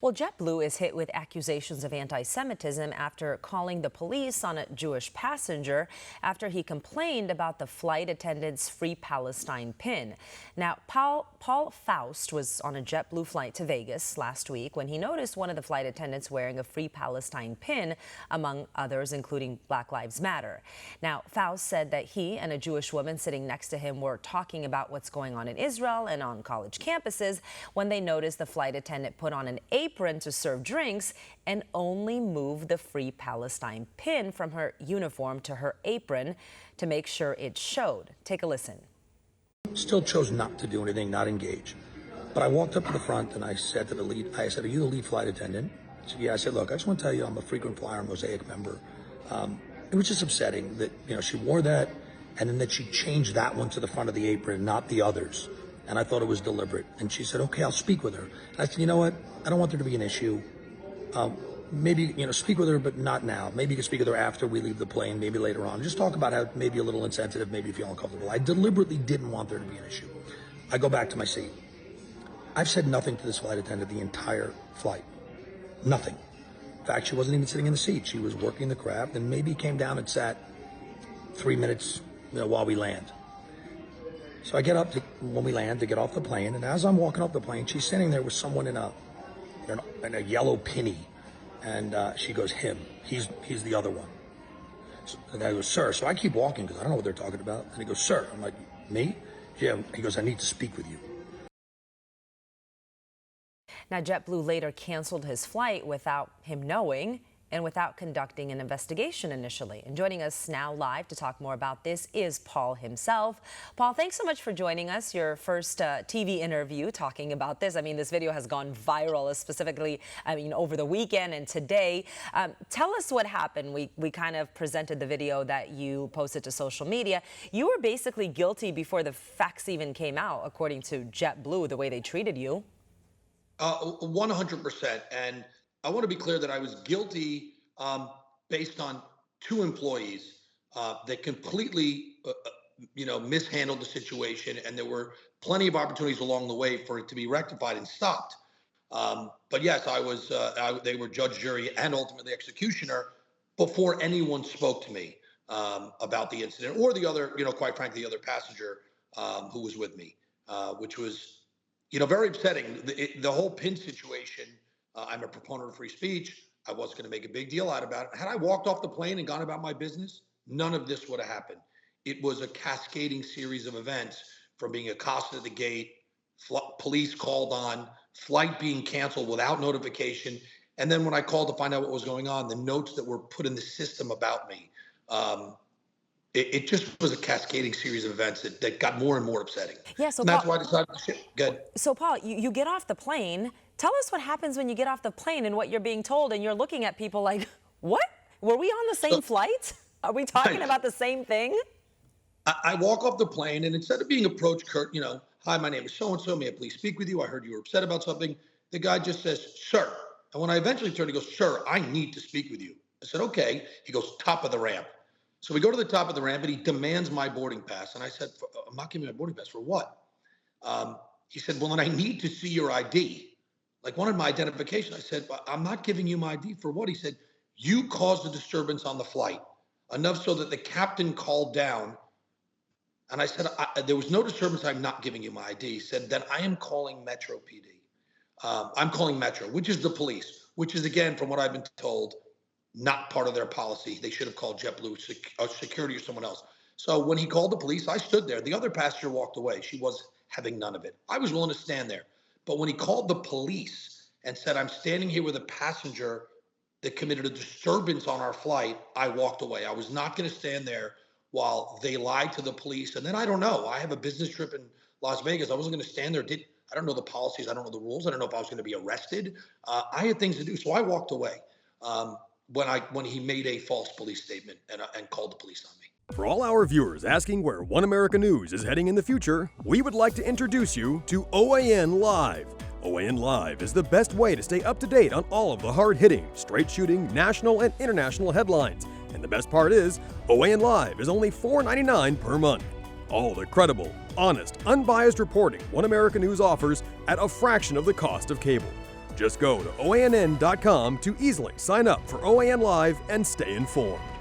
Well, JetBlue is hit with accusations of anti-Semitism after calling the police on a Jewish passenger after he complained about the flight attendant's Free Palestine pin. Now, Paul Faust was on a JetBlue flight to Vegas last week when he noticed one of the flight attendants wearing a Free Palestine pin, among others, including Black Lives Matter. Now, Faust said that he and a Jewish woman sitting next to him were talking about what's going on in Israel and on college campuses when they noticed the flight attendant put on an apron to serve drinks and only move the Free Palestine pin from her uniform to her apron to make sure it showed. Take a listen. Still chose not to do anything, not engage. But I walked up to the front and I said to the lead, I said, "Are you the lead flight attendant?" He said, "Yeah." I said, "Look, I just want to tell you I'm a frequent flyer Mosaic member." It was just upsetting that, she wore that and then that she changed that one to the front of the apron, not the others. And I thought it was deliberate. And she said, "Okay, I'll speak with her." And I said, "You know what? I don't want there to be an issue. Maybe, speak with her, but not now. Maybe you can speak with her after we leave the plane, maybe later on. Just talk about how maybe a little insensitive, maybe feel uncomfortable." I deliberately didn't want there to be an issue. I go back to my seat. I've said nothing to this flight attendant the entire flight. Nothing. In fact, she wasn't even sitting in the seat. She was working the craft and maybe came down and sat 3 minutes, while we land. So I get up when we land to get off the plane, and as I'm walking off the plane, she's sitting there with someone in a yellow penny, and she goes, "Him, he's the other one." So, and I go, "Sir." So I keep walking because I don't know what they're talking about. And he goes, "Sir." I'm like, "Me?" "Yeah." He goes, "I need to speak with you." Now, JetBlue later canceled his flight without him knowing and without conducting an investigation initially. And joining us now live to talk more about this is Paul himself. Paul, thanks so much for joining us. Your first TV interview talking about this. I mean, this video has gone viral, specifically, over the weekend and today. Tell us what happened. We kind of presented the video that you posted to social media. You were basically guilty before the facts even came out, according to JetBlue, the way they treated you. 100%. And I want to be clear that I was guilty based on two employees that completely, mishandled the situation. And there were plenty of opportunities along the way for it to be rectified and stopped. But yes, they were judge, jury, and ultimately executioner before anyone spoke to me about the incident or the other, quite frankly, the other passenger who was with me, which was, very upsetting. The whole pin situation. I'm a proponent of free speech. I wasn't going to make a big deal out about it. Had I walked off the plane and gone about my business, none of this would have happened. It was a cascading series of events, from being accosted at the gate, police called on, flight being canceled without notification. And then when I called to find out what was going on, the notes that were put in the system about me, it just was a cascading series of events that got more and more upsetting. Yeah, so and that's Paul, why I decided to shit. Good. So, Paul, you get off the plane. Tell us what happens when you get off the plane and what you're being told, and you're looking at people like, what? Were we on the same flight? Are we talking about the same thing? I walk off the plane, and instead of being approached, Kurt, "Hi, my name is so-and-so. May I please speak with you? I heard you were upset about something." The guy just says, "Sir." And when I eventually turn, he goes, "Sir, I need to speak with you." I said, "Okay." He goes, "Top of the ramp." So we go to the top of the ramp, and he demands my boarding pass. And I said, "I'm not giving you my boarding pass. For what?" He said, "Well, then I need to see your ID. Like, wanted my identification." I said, "I'm not giving you my ID for what?" He said, "You caused a disturbance on the flight, enough so that the captain called down." And I said, "There was no disturbance. I'm not giving you my ID." He said, "Then I am calling Metro PD. I'm calling Metro, which is the police, which is, again, from what I've been told, not part of their policy. They should have called JetBlue security or someone else." So when he called the police, I stood there. The other passenger walked away. She was having none of it. I was willing to stand there. But when he called the police and said, "I'm standing here with a passenger that committed a disturbance on our flight," I walked away. I was not going to stand there while they lied to the police. And then I don't know. I have a business trip in Las Vegas. I wasn't going to stand there. I don't know the policies. I don't know the rules. I don't know if I was going to be arrested. I had things to do. So I walked away when he made a false police statement and called the police on me. For all our viewers asking where One America News is heading in the future, we would like to introduce you to OAN Live. OAN Live is the best way to stay up to date on all of the hard-hitting, straight-shooting, national and international headlines. And the best part is, OAN Live is only $4.99 per month. All the credible, honest, unbiased reporting One America News offers at a fraction of the cost of cable. Just go to OANN.com to easily sign up for OAN Live and stay informed.